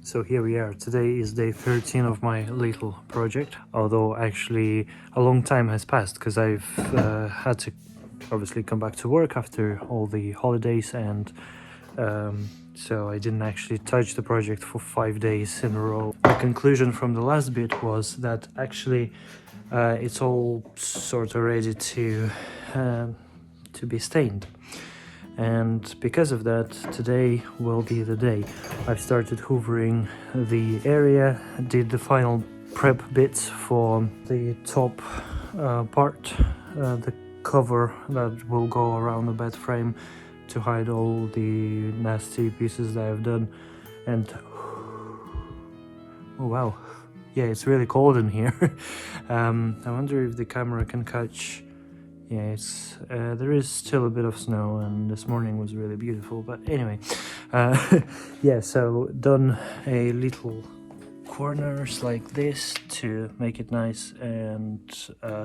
So here we are. Today is day 13 of my little project, although actually a long time has passed because I've had to obviously come back to work after all the holidays, and so I didn't actually touch the project for 5 days in a row. The conclusion from the last bit was that actually it's all sort of ready to be stained. And because of that, today will be the day. I've started hoovering the area, did the final prep bits for the top part, the cover that will go around the bed frame to hide all the nasty pieces that I've done. And oh wow, yeah, it's really cold in here. I wonder if the camera can catch. Yeah, it's there is still a bit of snow, and this morning was really beautiful. But anyway, yeah, so done a little corners like this to make it nice and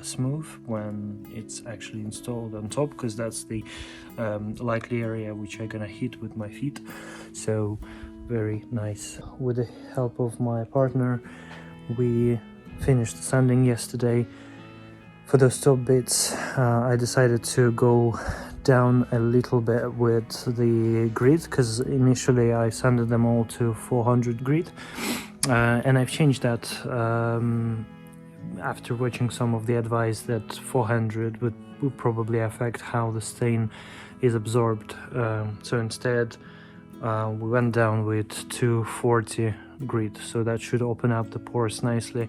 smooth when it's actually installed on top, because that's the likely area which I'm gonna hit with my feet. So very nice. With the help of my partner, we finished the sanding yesterday. For those top bits, I decided to go down a little bit with the grit, because initially I sanded them all to 400 grit, and I've changed that after watching some of the advice that 400 would probably affect how the stain is absorbed. So instead, we went down with 240 grit, so that should open up the pores nicely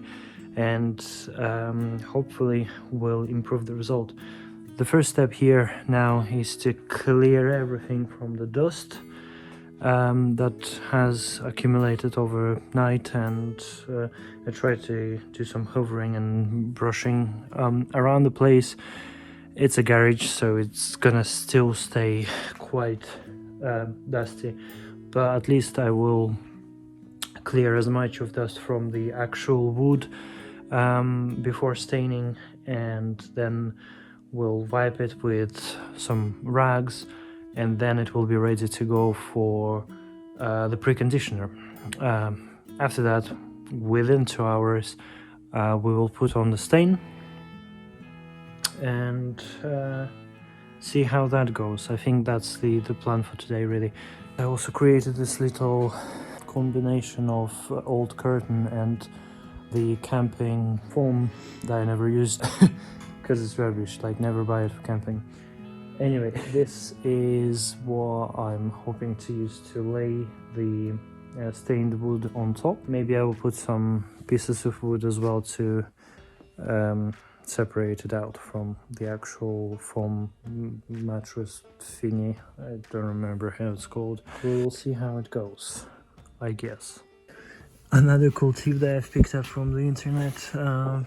and hopefully will improve the result. The first step here now is to clear everything from the dust that has accumulated overnight, and I try to do some hovering and brushing around the place. It's a garage, so it's gonna still stay quite dusty, but at least I will clear as much of dust from the actual wood before staining, and then we'll wipe it with some rags, and then it will be ready to go for the preconditioner. After that, within 2 hours, we will put on the stain and see how that goes. I think that's the plan for today, really. I also created this little combination of old curtain and the camping foam that I never used because it's rubbish, like never buy it for camping. Anyway, this is what I'm hoping to use to lay the stained wood on top. Maybe I will put some pieces of wood as well to separate it out from the actual foam mattress thingy. I don't remember how it's called. We'll see how it goes, I guess. Another cool tip that I've picked up from the internet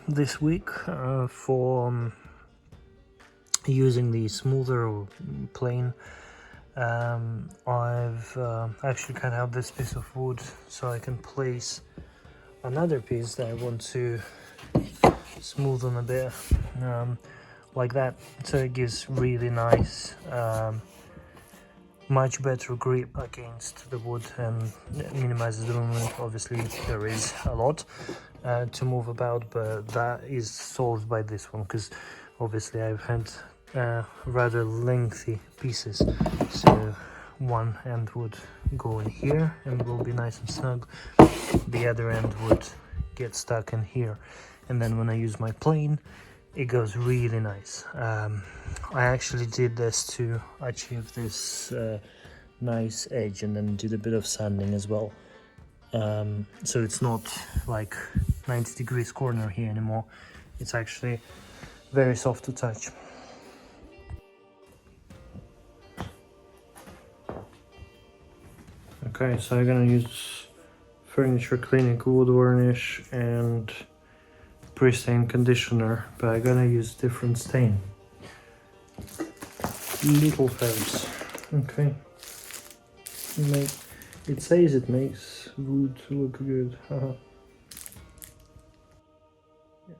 this week for using the smoother or plain, I've actually cut out this piece of wood so I can place another piece that I want to smoothen a bit, like that, so it gives really nice much better grip against the wood and minimizes the movement. Obviously there is a lot to move about, but that is solved by this one, because obviously I've had rather lengthy pieces, so one end would go in here and will be nice and snug, the other end would get stuck in here, and then when I use my plane it goes really nice. I actually did this to achieve this nice edge, and then did a bit of sanding as well, so it's not like 90 degrees corner here anymore. It's actually very soft to touch. Okay, so I'm gonna use furniture cleaning wood varnish and pre-stain conditioner, but I'm gonna use different stain. Little fairs. Okay. It says it makes wood look good. Yeah,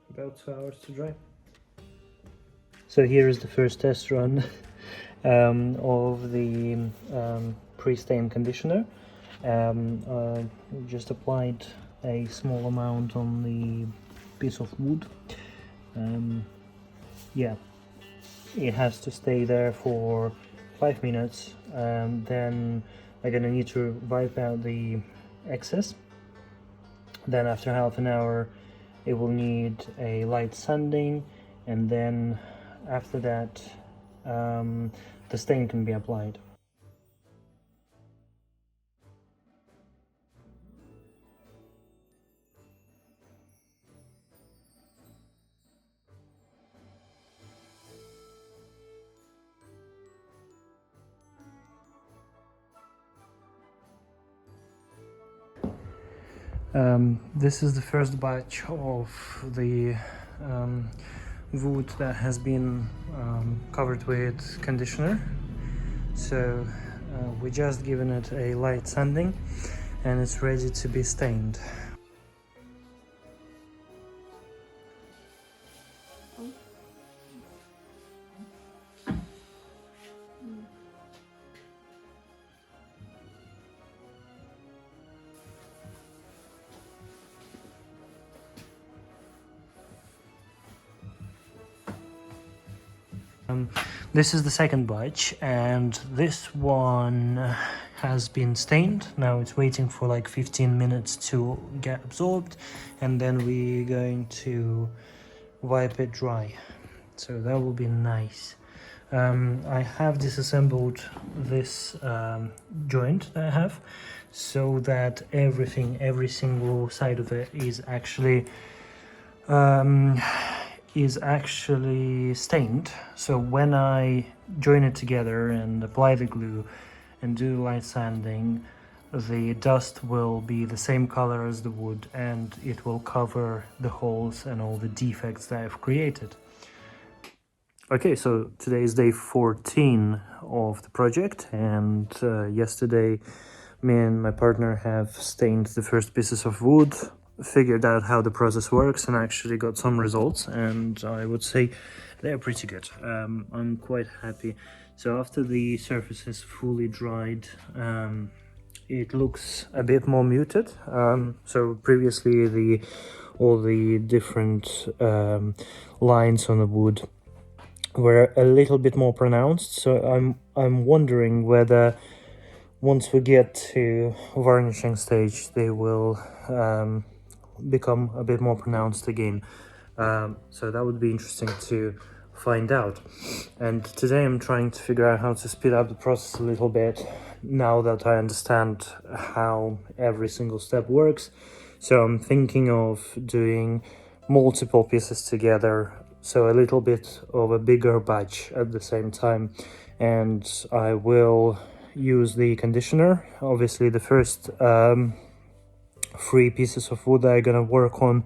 about 2 hours to dry. So here is the first test run of the pre-stain conditioner. Just applied a small amount on the piece of wood. Yeah, it has to stay there for 5 minutes, then I'm gonna need to wipe out the excess. Then after half an hour it will need a light sanding, and then after that the stain can be applied. This is the first batch of the wood that has been covered with conditioner. So we just given it a light sanding and it's ready to be stained. This is the second batch, and this one has been stained. Now it's waiting for like 15 minutes to get absorbed, and then we're going to wipe it dry. So that will be nice. I have disassembled this joint that I have, so that every single side of it is actually stained. So when I join it together and apply the glue and do light sanding, the dust will be the same color as the wood, and it will cover the holes and all the defects that I've created. Okay, so today is day 14 of the project, and yesterday me and my partner have stained the first pieces of wood, figured out how the process works, and actually got some results, and I would say they're pretty good. I'm quite happy. So after the surface is fully dried, it looks a bit more muted. So previously all the different lines on the wood were a little bit more pronounced, so I'm wondering whether once we get to varnishing stage they will become a bit more pronounced again. So that would be interesting to find out. And today I'm trying to figure out how to speed up the process a little bit now that I understand how every single step works. So I'm thinking of doing multiple pieces together, so a little bit of a bigger batch at the same time, and I will use the conditioner. Obviously the first 3 pieces of wood that I'm gonna work on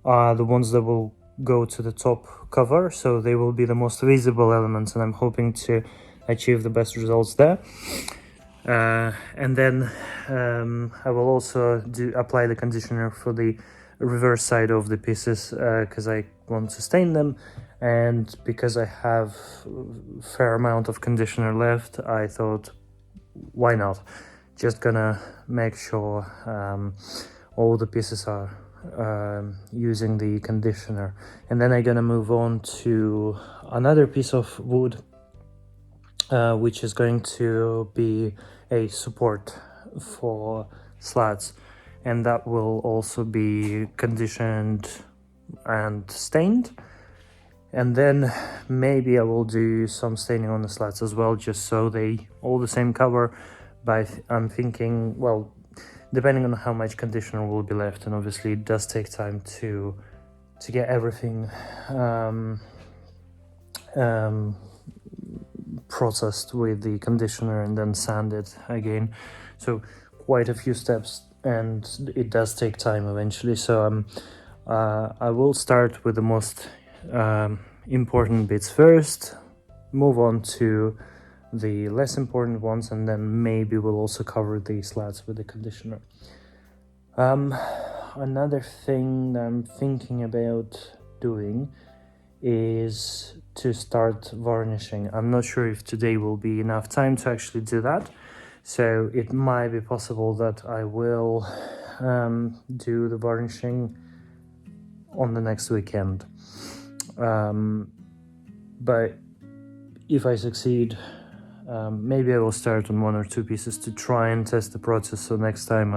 are the ones that will go to the top cover, so they will be the most visible elements, and I'm hoping to achieve the best results there. And then I will also apply the conditioner for the reverse side of the pieces, because I want to stain them, and because I have a fair amount of conditioner left, I thought, why not? Just gonna make sure all the pieces are using the conditioner, and then I'm gonna move on to another piece of wood, which is going to be a support for slats, and that will also be conditioned and stained. And then maybe I will do some staining on the slats as well, just so they all the same color. But I'm thinking, well, depending on how much conditioner will be left, and obviously it does take time to get everything processed with the conditioner and then sanded again. So quite a few steps, and it does take time eventually. So I will start with the most important bits first, move on to the less important ones, and then maybe we'll also cover the slats with the conditioner. Another thing that I'm thinking about doing is to start varnishing. I'm not sure if today will be enough time to actually do that, So it might be possible that I will do the varnishing on the next weekend. But if I succeed, maybe I will start on 1 or 2 pieces to try and test the process, so next time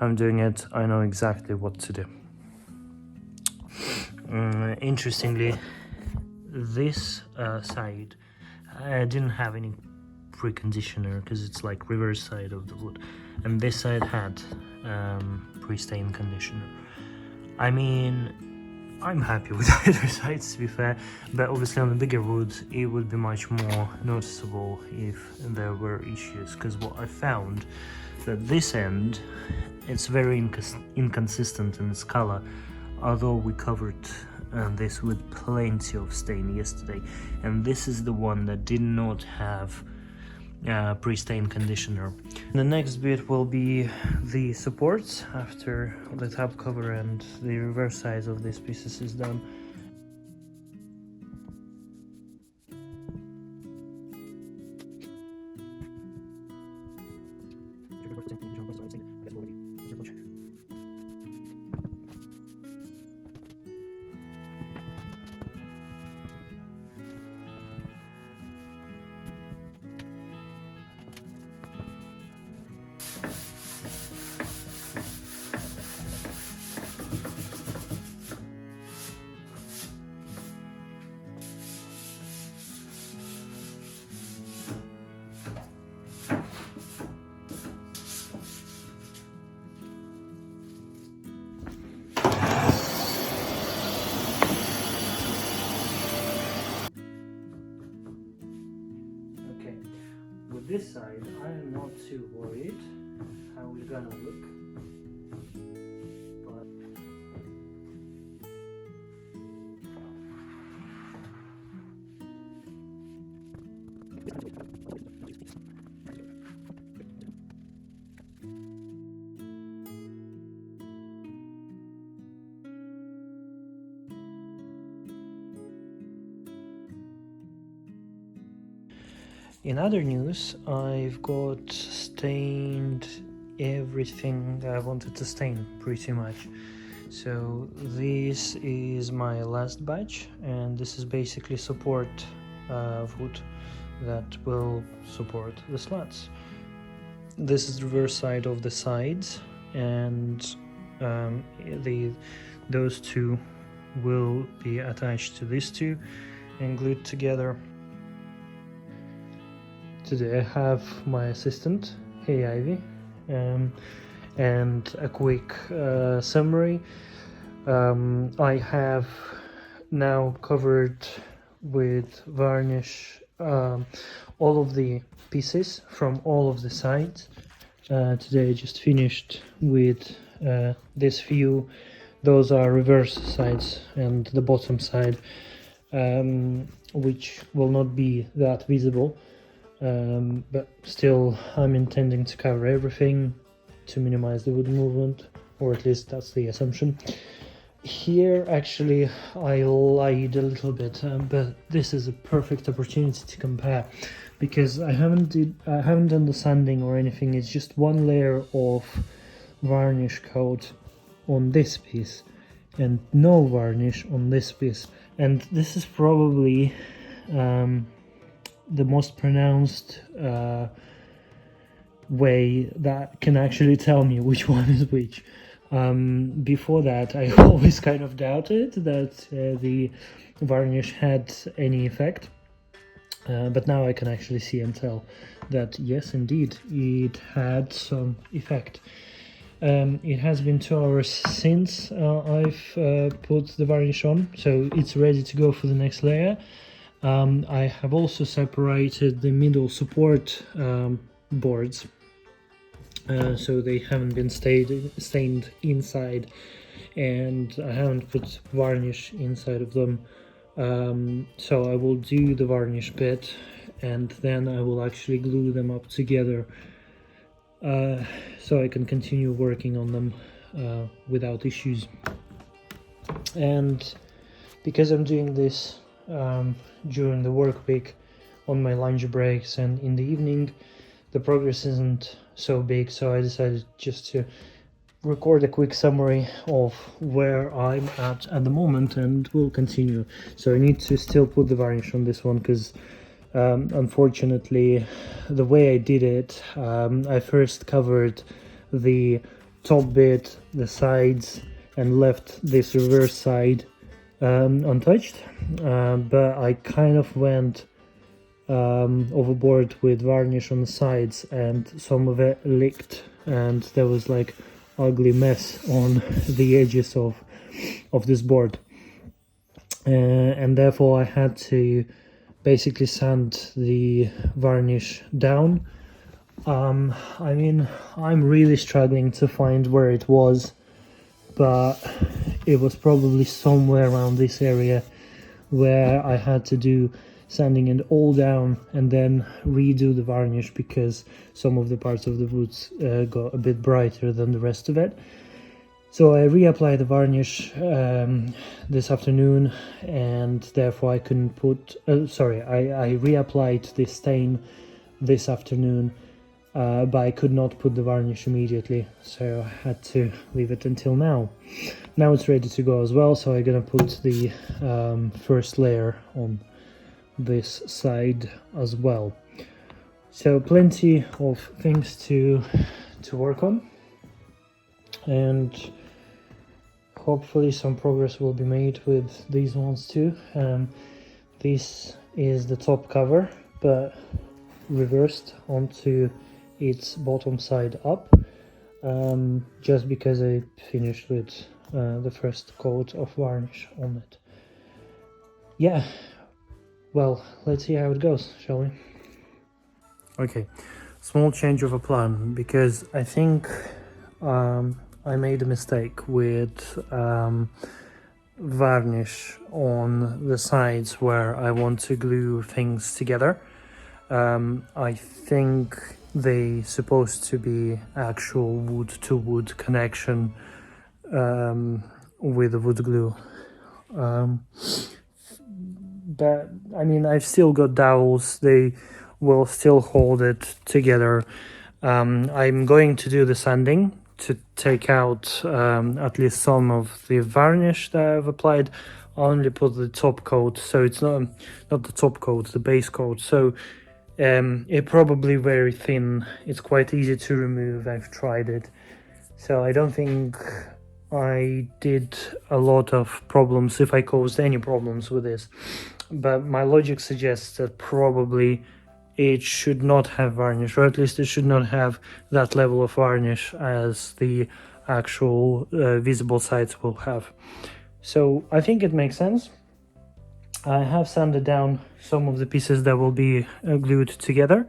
I'm doing it, I know exactly what to do. Interestingly, this side, I didn't have any preconditioner because it's like reverse side of the wood, and this side had pre-stain conditioner. I mean, I'm happy with either side, to be fair, but obviously on the bigger wood it would be much more noticeable if there were issues, because what I found that this end, it's very inconsistent in its color, although we covered this with plenty of stain yesterday, and this is the one that did not have pre-stain conditioner. The next bit will be the supports after the top cover and the reverse side of these pieces is done. With this side, I am not too worried how it's gonna look. But in other news, I've got stained everything that I wanted to stain, pretty much. So this is my last batch, and this is basically support wood that will support the slats. This is the reverse side of the sides, and those two will be attached to these two and glued together. Today I have my assistant, Hey Ivy, and a quick summary. I have now covered with varnish all of the pieces from all of the sides. Today I just finished with this few. Those are reverse sides and the bottom side, which will not be that visible. But still, I'm intending to cover everything to minimize the wood movement, or at least that's the assumption. Here, actually, I lied a little bit, but this is a perfect opportunity to compare, because I haven't done the sanding or anything. It's just one layer of varnish coat on this piece, and no varnish on this piece, and this is probably the most pronounced way that can actually tell me which one is which. Before that, I always kind of doubted that the varnish had any effect, but now I can actually see and tell that yes, indeed, it had some effect. It has been 2 hours since I've put the varnish on, so it's ready to go for the next layer. I have also separated the middle support boards, so they haven't been stained inside, and I haven't put varnish inside of them. So I will do the varnish bit, and then I will actually glue them up together, so I can continue working on them without issues. And because I'm doing this during the work week, on my lunch breaks and in the evening, the progress isn't so big, so I decided just to record a quick summary of where I'm at the moment, and we'll continue. So I need to still put the varnish on this one because unfortunately the way I did it, I first covered the top bit, the sides, and left this reverse side untouched, but I kind of went overboard with varnish on the sides, and some of it leaked, and there was like ugly mess on the edges of this board, and therefore I had to basically sand the varnish down. I mean, I'm really struggling to find where it was, but it was probably somewhere around this area where I had to do sanding it all down and then redo the varnish because some of the parts of the woods got a bit brighter than the rest of it. So I reapplied the varnish this afternoon, and therefore I couldn't put I reapplied the stain this afternoon, but I could not put the varnish immediately, so I had to leave it until now. Now it's ready to go as well, so I'm gonna put the first layer on this side as well. So plenty of things to work on, and hopefully some progress will be made with these ones too. This is the top cover, but reversed onto its bottom side up, just because I finished with the first coat of varnish on it. Yeah, well, let's see how it goes, shall we? Okay, small change of a plan, because I think I made a mistake with varnish on the sides where I want to glue things together. I think they supposed to be actual wood to wood connection with the wood glue. But I mean, I've still got dowels, they will still hold it together. I'm going to do the sanding to take out at least some of the varnish that I've applied. I'll only put the top coat, so it's not the top coat, the base coat. So it's probably very thin, it's quite easy to remove, I've tried it. So I don't think I did a lot of problems, if I caused any problems with this. But my logic suggests that probably it should not have varnish, or at least it should not have that level of varnish as the actual visible sides will have. So I think it makes sense. I have sanded down some of the pieces that will be glued together,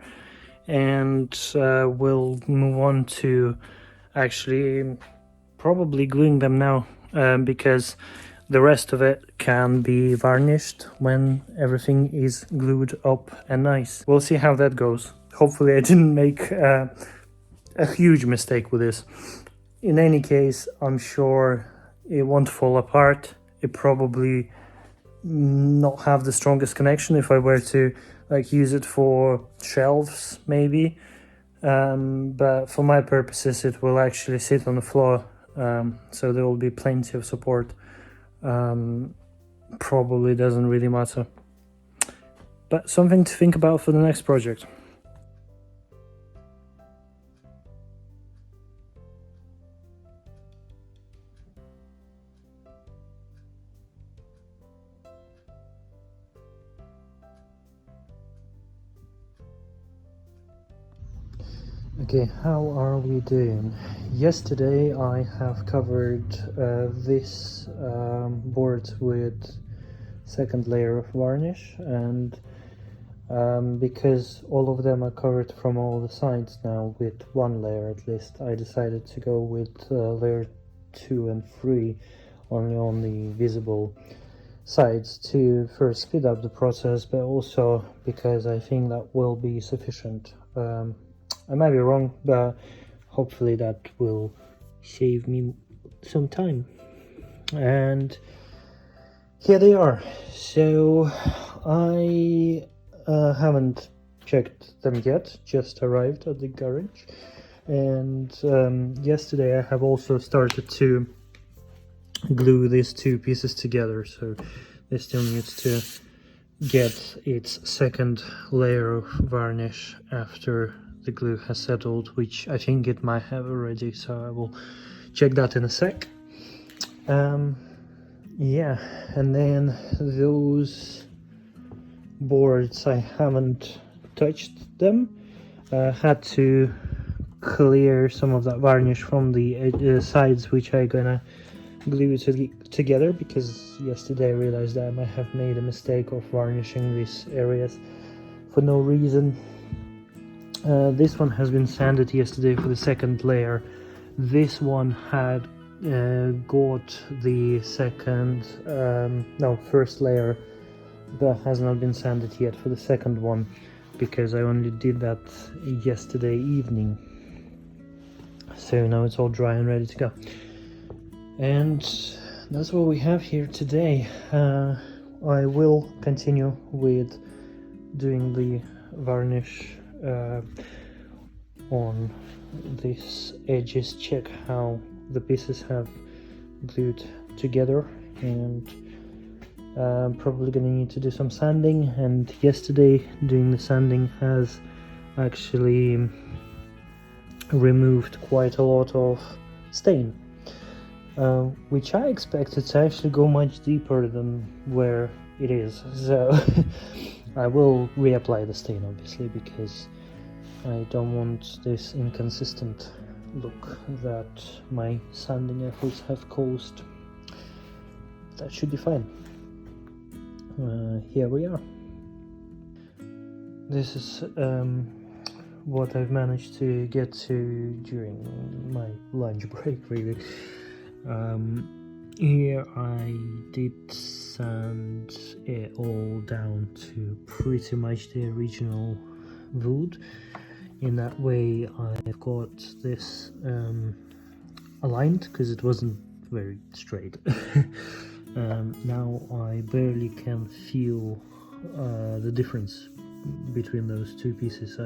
and we'll move on to actually probably gluing them now, because the rest of it can be varnished when everything is glued up and nice. We'll see how that goes. Hopefully I didn't make a huge mistake with this. In any case, I'm sure it won't fall apart. It probably not have the strongest connection if I were to like use it for shelves maybe, but for my purposes it will actually sit on the floor, so there will be plenty of support. Probably doesn't really matter, but something to think about for the next project. Okay, how are we doing? Yesterday I have covered this board with second layer of varnish, and because all of them are covered from all the sides now with one layer at least, I decided to go with layer 2 and 3 only on the visible sides to first speed up the process, but also because I think that will be sufficient. I might be wrong, but hopefully that will save me some time. And here they are. So I haven't checked them yet, just arrived at the garage. And yesterday I have also started to glue these two pieces together, so this still needs to get its second layer of varnish after the glue has settled, which I think it might have already, so I will check that in a sec. Yeah, and then those boards, I haven't touched them. Had to clear some of that varnish from the sides, which I gonna glue together, because yesterday I realized that I might have made a mistake of varnishing these areas for no reason. This one has been sanded yesterday for the second layer. This one had got the first layer, but has not been sanded yet for the second one, because I only did that yesterday evening. So now it's all dry and ready to go. And that's what we have here today. I will continue with doing the varnish on these edges, check how the pieces have glued together, and I'm probably gonna need to do some sanding. And yesterday doing the sanding has actually removed quite a lot of stain, which I expected to actually go much deeper than where it is, so I will reapply the stain, obviously, because I don't want this inconsistent look that my sanding efforts have caused. That should be fine. Here we are. This is what I've managed to get to during my lunch break, really. Here I did sand it all down to pretty much the original wood. In that way I've got this aligned, because it wasn't very straight. Now I barely can feel the difference between those two pieces.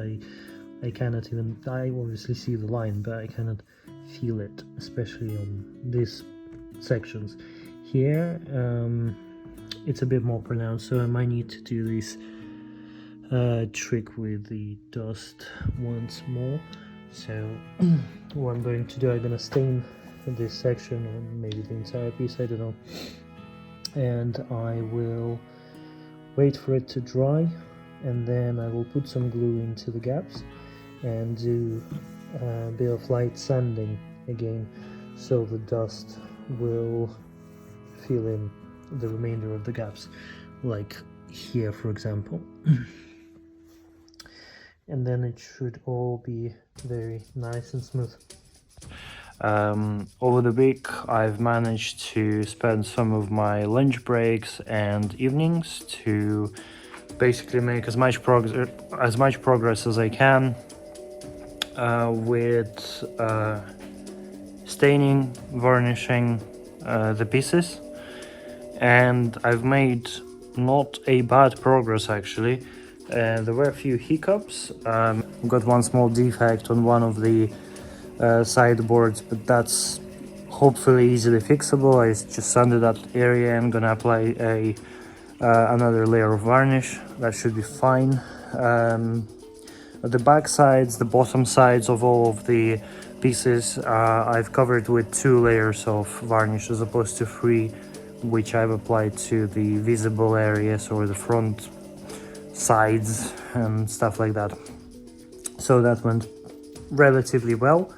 I cannot even, I obviously see the line, but I cannot feel it, especially on these sections. Here it's a bit more pronounced, so I might need to do this trick with the dust once more. So what I'm going to do, I'm going to stain this section, or maybe the entire piece, I don't know, and I will wait for it to dry, and then I will put some glue into the gaps and do a bit of light sanding again, so the dust will fill in the remainder of the gaps, like here for example. And then it should all be very nice and smooth. Over the week I've managed to spend some of my lunch breaks and evenings to basically make as much progress as I can with staining, varnishing the pieces, and I've made not a bad progress actually. There were a few hiccups. Got one small defect on one of the sideboards, but that's hopefully easily fixable. I just sanded that area and gonna apply another layer of varnish. That should be fine. The back sides, the bottom sides of all of the pieces, I've covered with 2 layers of varnish as opposed to 3, which I've applied to the visible areas or the front sides and stuff like that. So that went relatively well.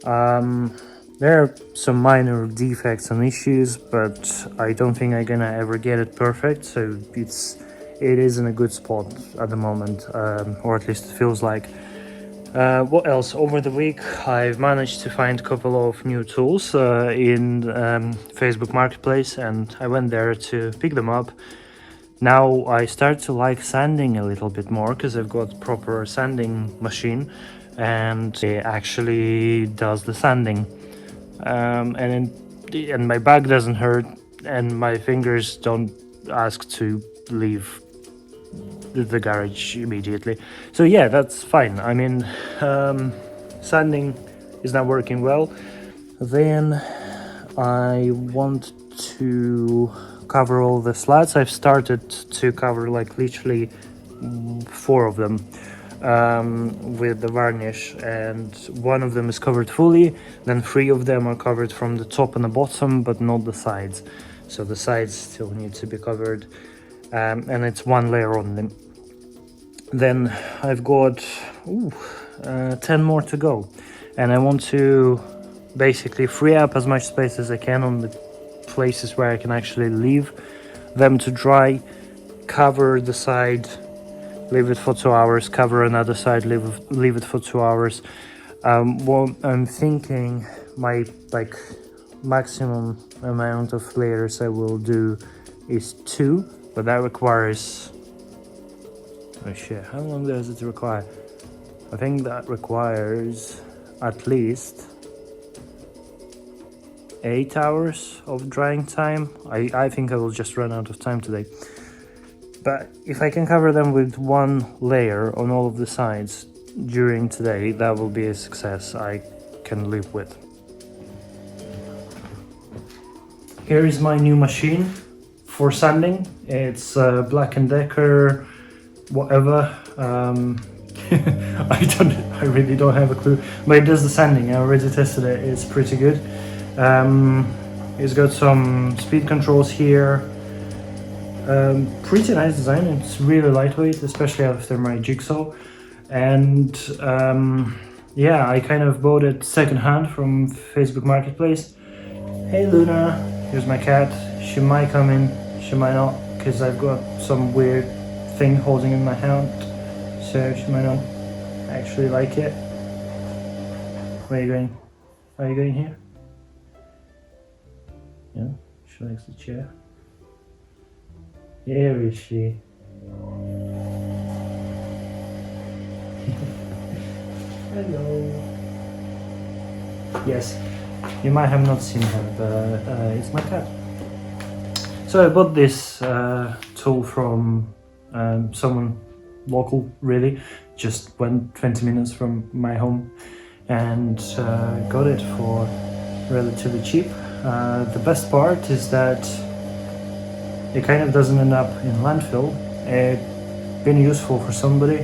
There are some minor defects and issues, but I don't think I'm gonna ever get it perfect, so it is in a good spot at the moment, or at least it feels like. What else? Over the week I've managed to find a couple of new tools in Facebook Marketplace, and I went there to pick them up. Now I start to like sanding a little bit more, because I've got proper sanding machine and it actually does the sanding, and my back doesn't hurt and my fingers don't ask to leave the garage immediately. So yeah, that's fine. I mean, sanding is not working well. Then I want to cover all the slats. I've started to cover like literally 4 of them with the varnish, and 1 of them is covered fully. Then 3 of them are covered from the top and the bottom, but not the sides. So the sides still need to be covered, and it's 1 layer on them. Then I've got 10 more to go, and I want to basically free up as much space as I can on the places where I can actually leave them to dry, cover the side, leave it for 2 hours, cover another side, leave it for 2 hours. What I'm thinking, my like maximum amount of layers I will do is 2, but that requires, oh shit, how long does it require? I think that requires at least 8 hours of drying time. I think I will just run out of time today. But if I can cover them with 1 layer on all of the sides during today, that will be a success I can live with. Here is my new machine for sanding. It's Black & Decker, whatever. I really don't have a clue, but it does the sanding. I already tested it. It's pretty good. It's got some speed controls here. Pretty nice design. It's really lightweight, especially after my jigsaw. And yeah, I kind of bought it secondhand from Facebook Marketplace. Hey Luna, here's my cat. She might come in, she might not, because I've got some weird thing holding in my hand, so she might not actually like it. Where are you going? Are you going here? Yeah, she likes the chair. Here is she. Hello. Yes, you might have not seen her, but it's my cat. So I bought this tool from someone local, really, just went 20 minutes from my home, and got it for relatively cheap. The best part is that it kind of doesn't end up in landfill. It's been useful for somebody,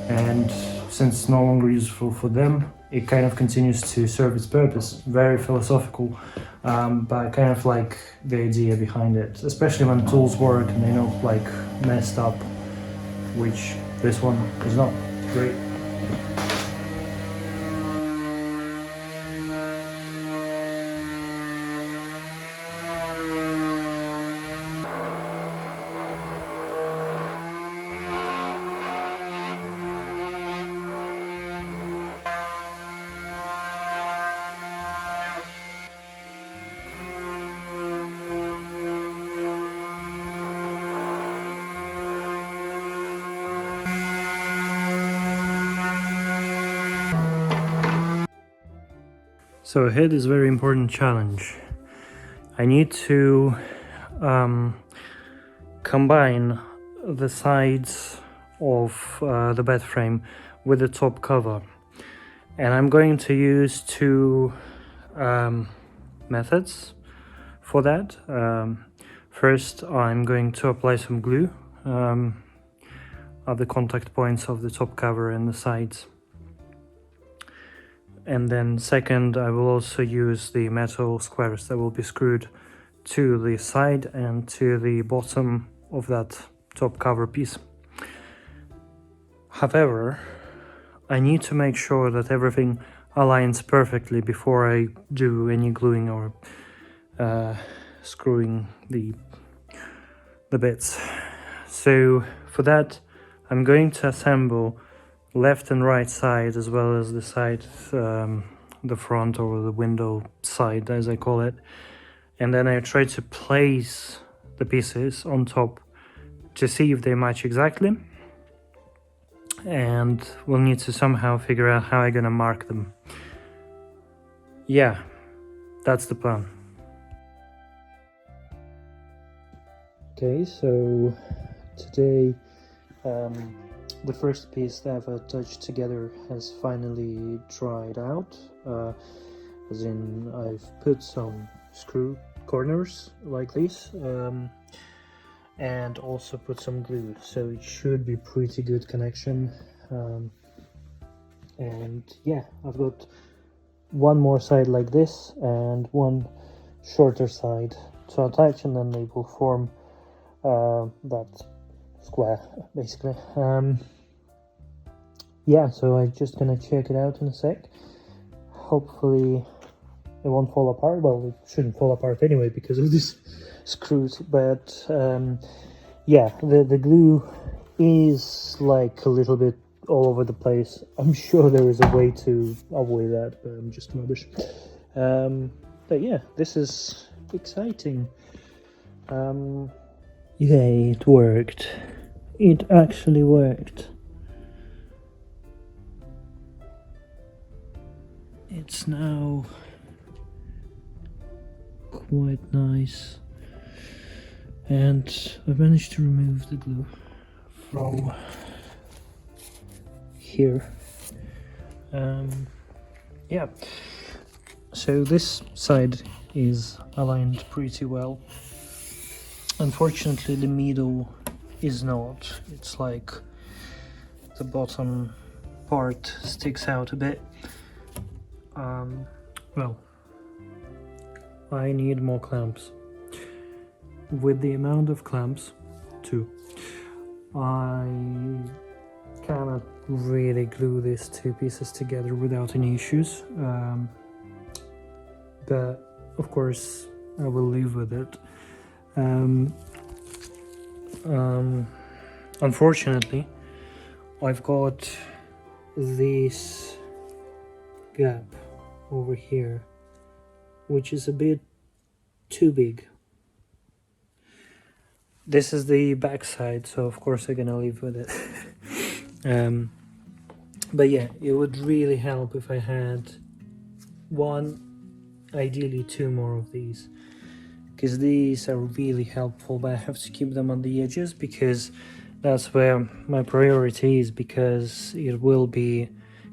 and since it's no longer useful for them, it kind of continues to serve its purpose. Very philosophical, but I kind of like the idea behind it, especially when tools work and they're not like messed up, which this one is not. Great. So ahead is a very important challenge. I need to combine the sides of the bed frame with the top cover, and I'm going to use 2 methods for that. First, I'm going to apply some glue at the contact points of the top cover and the sides. And then second, I will also use the metal squares that will be screwed to the side and to the bottom of that top cover piece. However, I need to make sure that everything aligns perfectly before I do any gluing or screwing the bits. So for that, I'm going to assemble left and right side, as well as the side, the front or the window side, as I call it. And then I try to place the pieces on top to see if they match exactly. And we'll need to somehow figure out how I'm gonna mark them. Yeah, that's the plan. Okay, so today The first piece that I've attached together has finally dried out, as in I've put some screw corners like this, and also put some glue, so it should be pretty good connection. And yeah, I've got one more side like this and one shorter side to attach, and then they will form that square basically. Yeah, so I'm just gonna check it out in a sec. Hopefully it won't fall apart. Well, it shouldn't fall apart anyway because of these screws, but yeah, the glue is like a little bit all over the place. I'm sure there is a way to avoid that, but I'm just rubbish. But yeah, this is exciting. Yay, it worked. It actually worked. It's now quite nice, and I managed to remove the glue from here. Yeah, so this side is aligned pretty well. Unfortunately, the middle is not. It's like the bottom part sticks out a bit. Well, I need more clamps. With the amount of clamps, too, I cannot really glue these two pieces together without any issues. But of course, I will live with it. Unfortunately, I've got this gap over here, which is a bit too big. This is the back side, so of course I'm gonna live with it. But yeah, it would really help if I had one, ideally two more of these, because these are really helpful, but I have to keep them on the edges because that's where my priority is, because it will be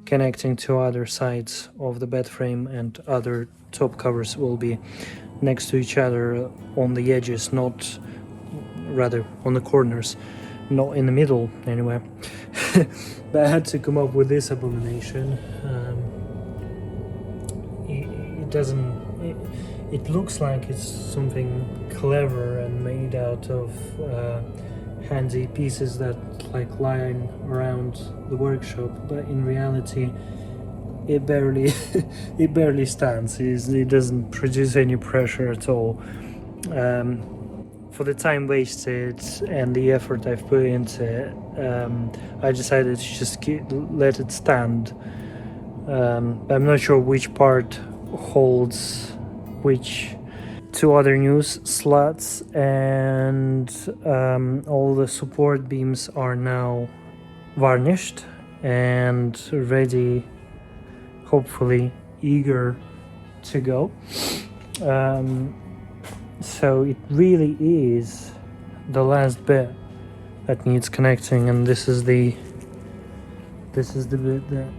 connecting to other sides of the bed frame, and other top covers will be next to each other on the edges, not rather on the corners, not in the middle anyway. But I had to come up with this abomination. It doesn't, it looks like it's something clever and made out of handy pieces that like lying around the workshop, but in reality it barely it barely stands. It doesn't produce any pressure at all. For the time wasted and the effort I've put into it, I decided to just let it stand. I'm not sure which part holds which. Two other news slots, and all the support beams are now varnished and ready, hopefully eager to go. So it really is the last bit that needs connecting, and this is the bit that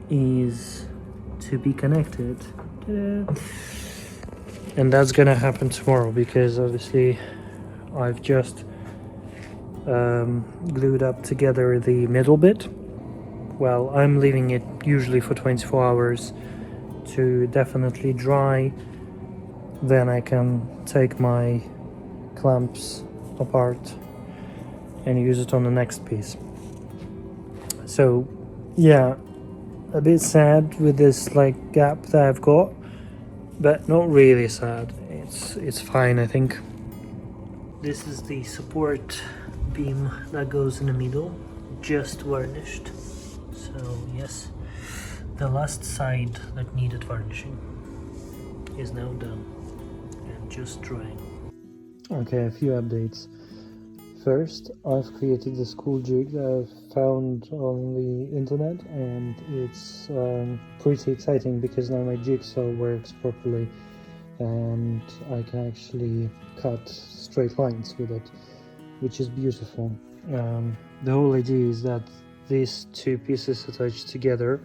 is to be connected. Ta-da. And that's gonna happen tomorrow, because obviously I've just glued up together the middle bit. Well, I'm leaving it usually for 24 hours to definitely dry. Then I can take my clamps apart and use it on the next piece. So yeah, a bit sad with this like gap that I've got, but not really sad. It's fine, I think. This is the support beam that goes in the middle, just varnished. So yes, the last side that needed varnishing is now done and just drying. Okay, a few updates. First, I've created this cool jig that I've found on the internet, and it's pretty exciting because now my jigsaw works properly and I can actually cut straight lines with it, which is beautiful. The whole idea is that these two pieces attach together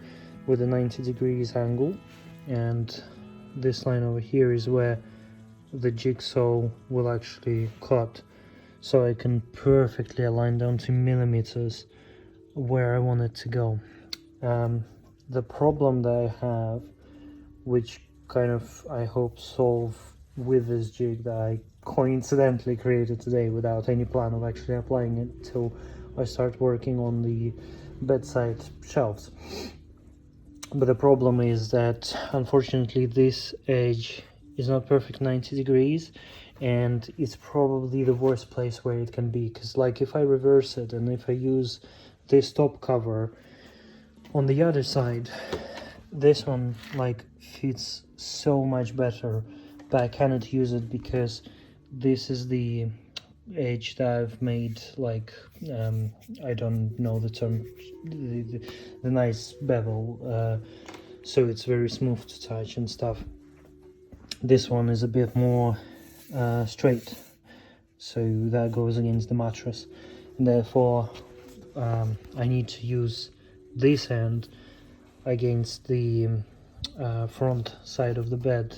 with a 90 degrees angle, and this line over here is where the jigsaw will actually cut, so I can perfectly align down to millimeters where I want it to go. The problem that I have, which kind of I hope solve with this jig that I coincidentally created today without any plan of actually applying it till I start working on the bedside shelves. But the problem is that unfortunately this edge is not perfect 90 degrees, and it's probably the worst place where it can be, because like if I reverse it and if I use this top cover on the other side, this one like fits so much better, but I cannot use it because this is the edge that I've made, like I don't know the term, the nice bevel, so it's very smooth to touch and stuff. This one is a bit more straight, so that goes against the mattress, and therefore I need to use this end against the front side of the bed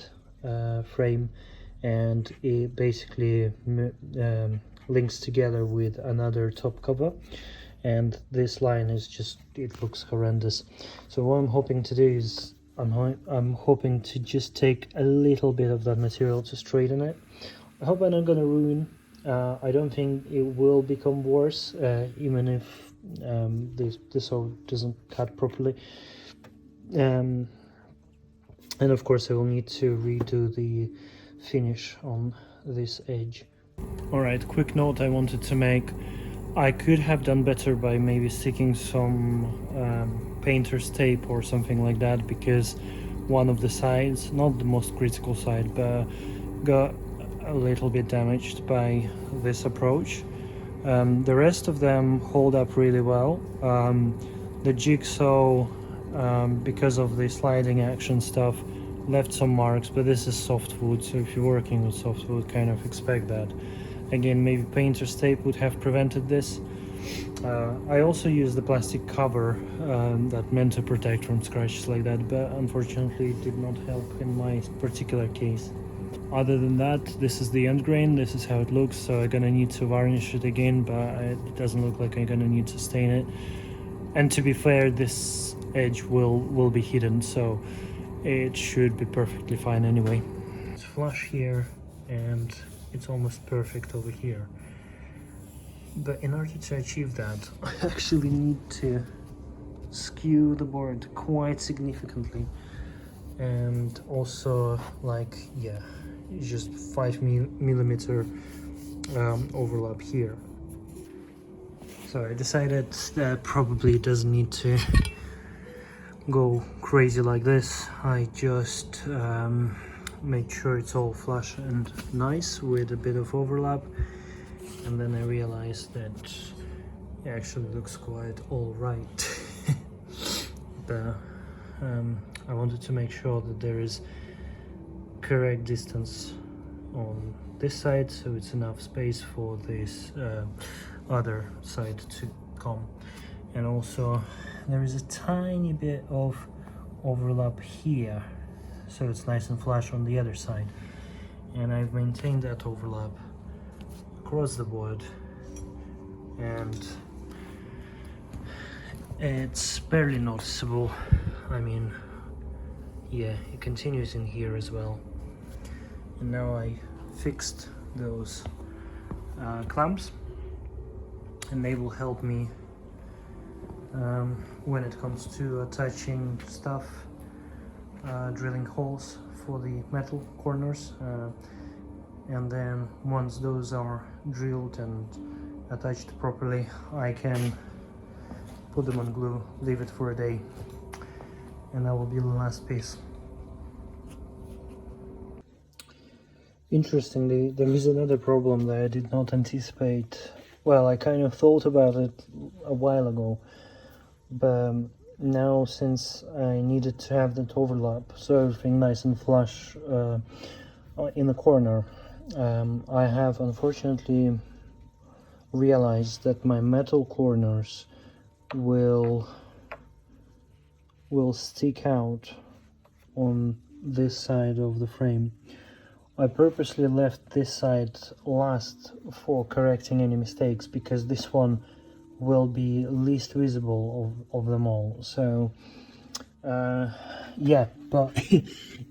frame, and it basically links together with another top cover, and this line is just, it looks horrendous. So what I'm hoping to do is I'm hoping to just take a little bit of that material to straighten it. I hope I'm not going to ruin. I don't think it will become worse, even if this saw doesn't cut properly. And of course I will need to redo the finish on this edge. Alright, quick note I wanted to make. I could have done better by maybe sticking some painter's tape or something like that, because one of the sides, not the most critical side, but got a little bit damaged by this approach. The rest of them hold up really well. The jigsaw, because of the sliding action stuff, left some marks, but this is softwood, so if you're working with softwood, kind of expect that. Again, maybe painter's tape would have prevented this. I also used the plastic cover that meant to protect from scratches like that, but unfortunately it did not help in my particular case. Other than that, this is the end grain, this is how it looks, so I'm gonna need to varnish it again, but it doesn't look like I'm gonna need to stain it. And to be fair, this edge will be hidden, so it should be perfectly fine anyway. It's flush here and it's almost perfect over here. But in order to achieve that, I actually need to skew the board quite significantly, and also like, yeah, just 5 millimeter overlap here. So I decided that probably doesn't need to go crazy like this. I just made sure it's all flush and nice with a bit of overlap, and then I realized that it actually looks quite all right. But I wanted to make sure that there is correct distance on this side, so it's enough space for this other side to come. And also there is a tiny bit of overlap here, so it's nice and flush on the other side, and I've maintained that overlap across the board, and it's barely noticeable. I mean, yeah, it continues in here as well. And now I fixed those clamps, and they will help me when it comes to attaching stuff, drilling holes for the metal corners, and then once those are drilled and attached properly, I can put them on glue, leave it for a day, and that will be the last piece. Interestingly, there is another problem that I did not anticipate. Well, I kind of thought about it a while ago, but now since I needed to have that overlap, so everything nice and flush in the corner, I have unfortunately realized that my metal corners will stick out on this side of the frame. I purposely left this side last for correcting any mistakes, because this one will be least visible of them all. So yeah, but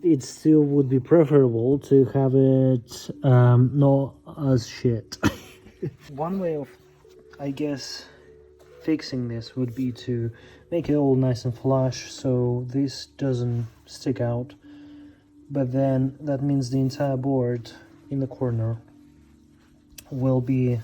it still would be preferable to have it not as shit. One way of, I guess, fixing this would be to make it all nice and flush so this doesn't stick out, but then that means the entire board in the corner will be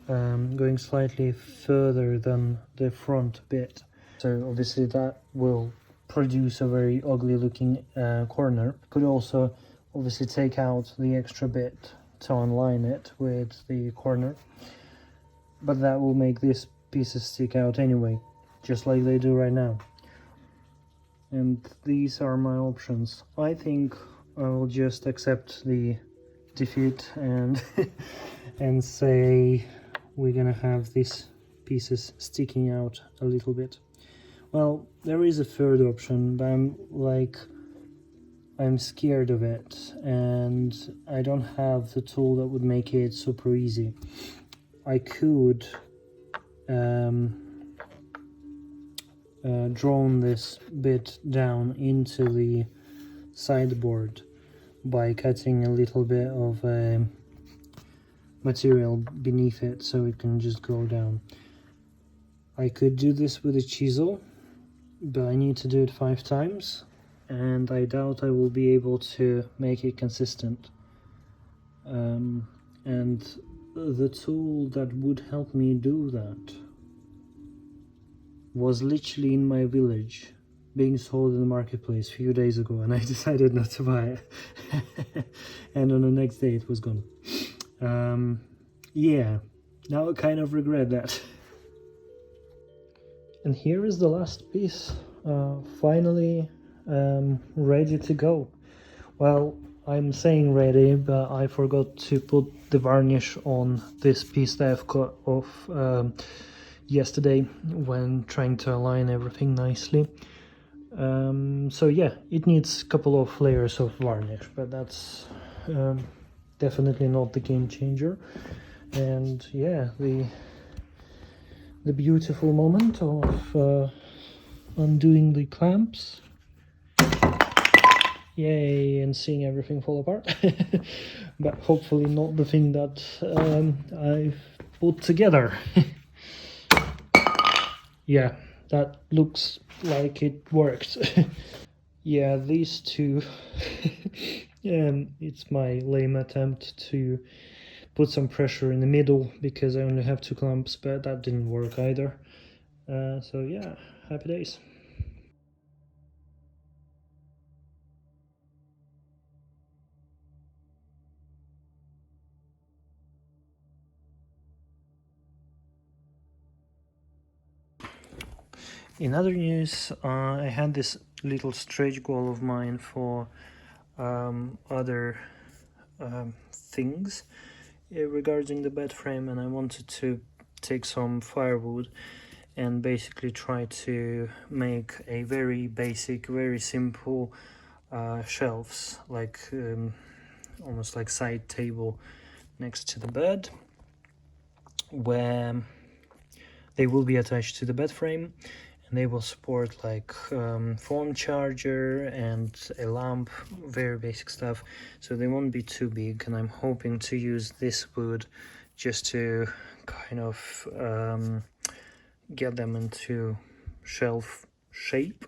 going slightly further than the front bit, so obviously that will produce a very ugly looking corner. Could also obviously take out the extra bit to align it with the corner, but that will make these pieces stick out anyway, just like they do right now. And these are my options. I think I will just accept the defeat and and say we're gonna have these pieces sticking out a little bit. Well, there is a third option, but I'm scared of it, and I don't have the tool that would make it super easy. I could drone this bit down into the sideboard by cutting a little bit of material beneath it so it can just go down. I could do this with a chisel, but I need to do it 5 times, and I doubt I will be able to make it consistent. And the tool that would help me do that was literally in my village, being sold in the marketplace a few days ago, and I decided not to buy it. And on the next day it was gone. Yeah, now I kind of regret that. And here is the last piece, finally ready to go. Well, I'm saying ready, but I forgot to put the varnish on this piece that I've cut off yesterday when trying to align everything nicely. So yeah, it needs a couple of layers of varnish, but that's definitely not the game changer. And yeah, the beautiful moment of undoing the clamps, yay, and seeing everything fall apart. But hopefully not the thing that I've put together. Yeah, that looks like it worked. Yeah, these two it's my lame attempt to put some pressure in the middle because I only have 2 clamps, but that didn't work either. So yeah, happy days. In other news, I had this little stretch goal of mine for other things regarding the bed frame, and I wanted to take some firewood and basically try to make a very basic, very simple shelves, like almost like side table next to the bed, where they will be attached to the bed frame, and they will support like phone charger and a lamp, very basic stuff, so they won't be too big. And I'm hoping to use this wood just to kind of get them into shelf shape.